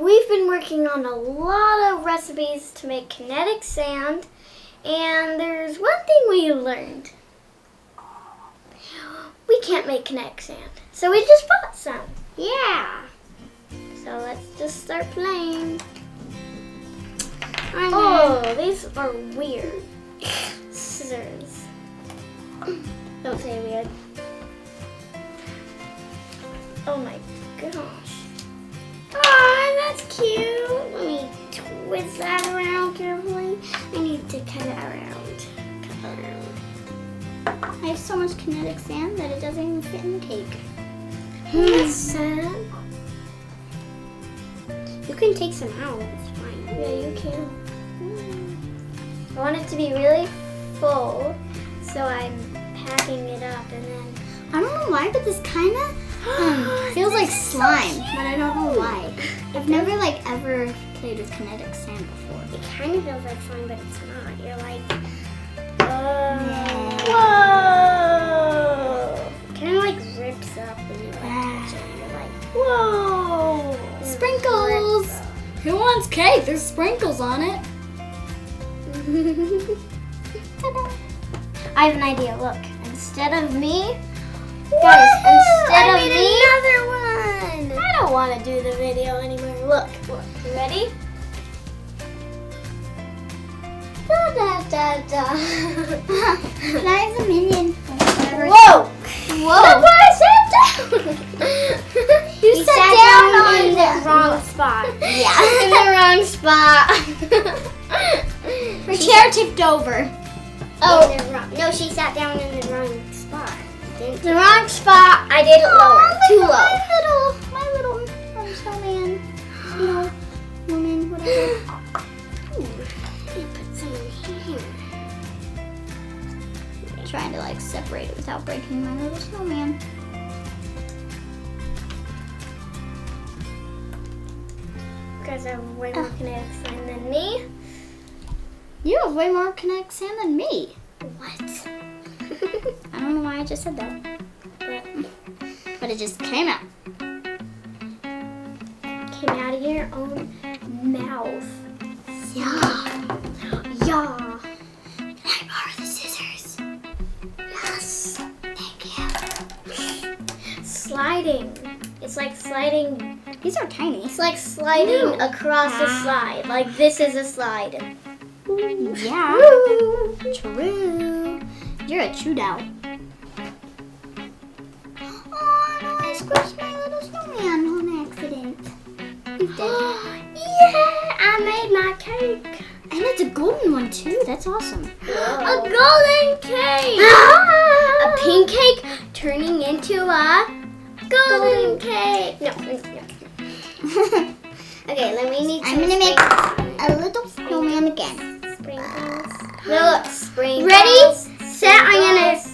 we've been working on a lot of recipes to make kinetic sand, and there's one thing we learned. We can't make kinetic sand, so we just bought some. Yeah. So let's just start playing. Oh, these are weird. Scissors. Don't say weird. Oh my gosh. Aw, that's cute. Let me twist that around carefully. I need to cut it around. Cut around. I have so much kinetic sand that it doesn't even fit in the cake. That's sad. You can take some out. It's fine. Yeah, you can. I want it to be really full, so I'm packing it up and then. I don't know why, but this kind of feels like slime, but I don't know why. I've never ever played with kinetic sand before. It kind of feels like slime, but it's not. You're like, whoa! It kind of rips up when you touch it. You're like, whoa! Sprinkles! Who wants cake? There's sprinkles on it. I have an idea. Look, instead of me, guys, instead of me, another one. I don't want to do the video anymore. Look, you ready? Da da da da. That is a minion. Whoa! Whoa! Look where I sat down. You sat down in the wrong spot. Yeah. In the wrong spot. Her chair tipped over. Oh, no, she sat down in the wrong spot. The wrong spot. I did it lower, too low. My little snowman. Snow woman, whatever. You put some in here. Trying to separate it without breaking my little snowman. You guys have way more kinetic sand than me. You have way more kinetic sand than me. What? I don't know why I just said that. But it just came out. Came out of your own mouth. Yeah. Yeah. Can I borrow the scissors? Yes. Thank you. Sliding. It's like sliding. These are tiny. It's like sliding across a slide. Like this is a slide. Yeah. Woo. True. You're a true doll. Oh no, I squished my little snowman on accident. He's dead. Yeah, I made my cake. And it's a golden one too. That's awesome. A golden cake. A pink cake turning into a golden cake. No. Okay, let me need. I'm gonna make a little snowman again. Sprinkles. No, look, sprinkles. Ready? Set.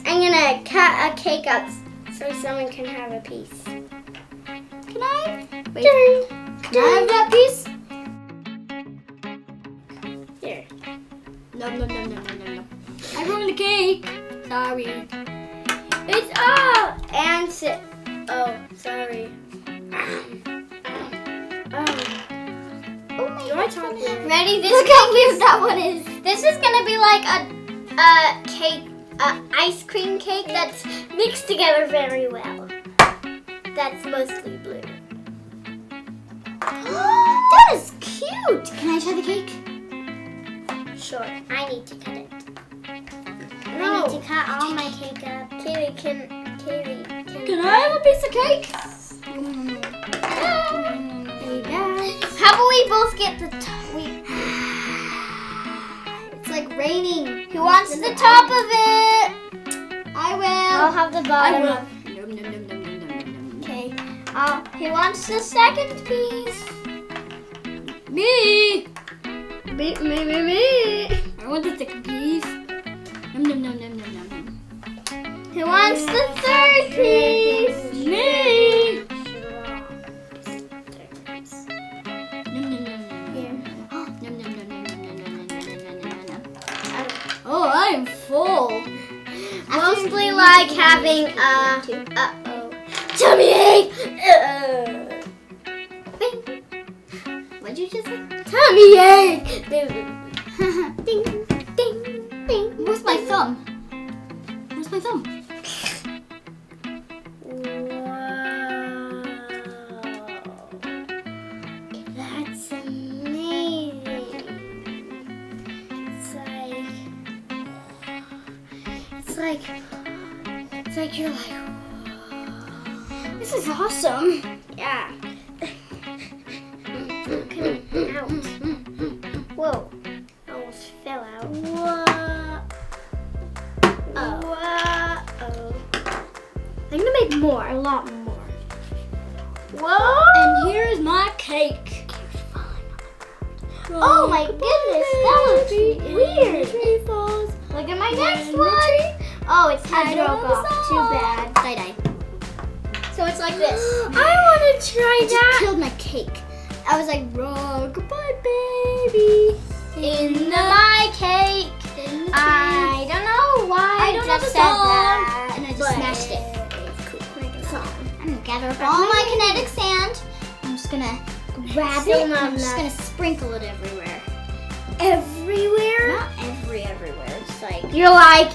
I'm gonna cut a cake up so someone can have a piece. Can I? Wait. Turn. Can I have that piece? Here. No. I ruined the cake. Sorry. It's up and sit. Oh, sorry. Oh my Your top layer. Ready? This Look how weird that one is. This is gonna be like a cake, ice cream cake that's mixed together very well. That's mostly blue. That is cute. Can I try the cake? Sure. I need to cut it. No. I need to cut all my cake up. Kaylee can. Can I have a piece of cake? How about we both get the top? It's like raining. Who wants the top of it? I will. I'll have the bottom. I will. Okay. Who wants the second piece? Me. Me. I want the second piece. Nom. Who wants the third piece? Me. Oh, I'm full. Mostly like having tummy ache. What'd you just say? Tummy ache. Ding, ding, ding. Where's my thumb? Where's my thumb? Wow. That's amazing. It's like you're like, This is awesome. yeah. Out. Whoa. Almost fell out. Whoa. Oh. Whoa. I'm gonna make more, a lot more. Whoa. And here's my cake. Oh my goodness, that looks weird. Look at my Next one. Oh, it's had to on the off. Too bad. Die. So it's like this. I want to try I just that. killed my cake. I was like, goodbye, baby. In my cake. I don't know why I don't know just the said song. that. And I just but smashed it. It's cool. Make a song. I'm gonna gather up all my kinetic sand. I'm just gonna grab Still it. not I'm just enough. gonna sprinkle it everywhere. Everywhere? Not everywhere. It's like You're like,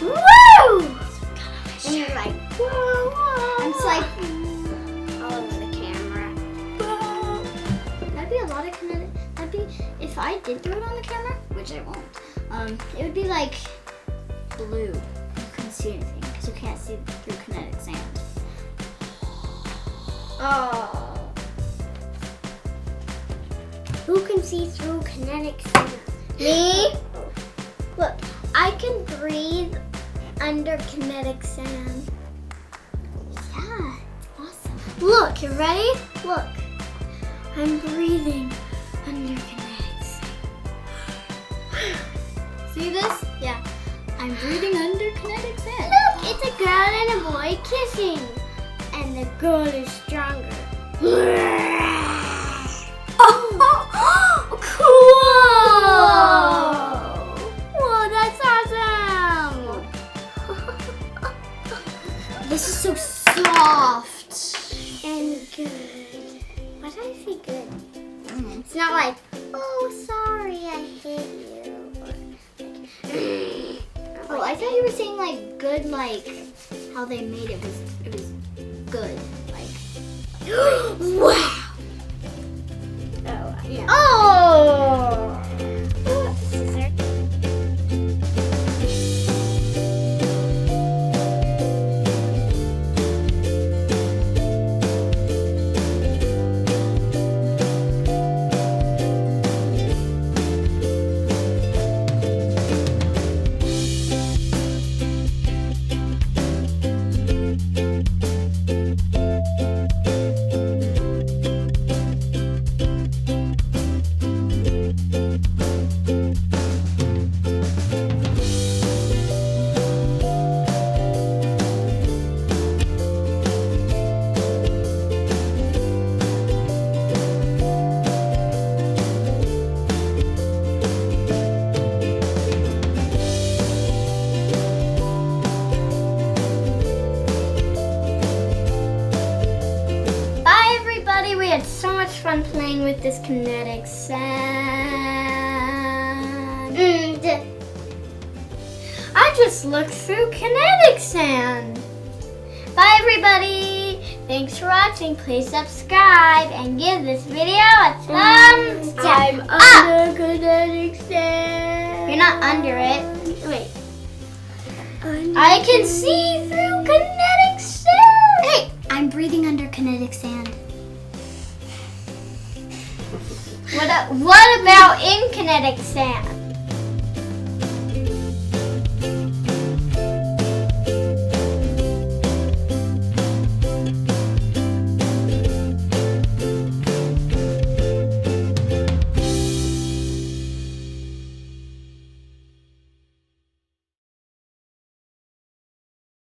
woo! And you're like, whoa, whoa. I'm just like all over the camera. that'd be a lot of kinetic. That'd be if I did do it on the camera, which I won't. It would be like blue. You couldn't see anything because you can't see through kinetic sand. Oh. Who can see through kinetic sand? Me? Look, I can breathe under kinetic sand. Yeah, it's awesome. Look, you ready? Look. I'm breathing under kinetic sand. See this? Yeah. I'm breathing under kinetic sand. Look, it's a girl and a boy kissing. And the girl is stronger. Oh, cool! Whoa, that's awesome! This is so soft. And good. Why did I say good? It's not like, oh, sorry, I hate you. Oh, I thought you were saying like good, like how they made it was good, like. Wow! Oh, yeah. Oh! Scissor. Fun playing with this kinetic sand. I just looked through kinetic sand. Bye everybody. Thanks for watching. Please subscribe and give this video a thumbs up. I'm under kinetic sand. You're not under it. Wait. I can see through kinetic sand. Hey, I'm breathing under kinetic sand. What about in kinetic sand?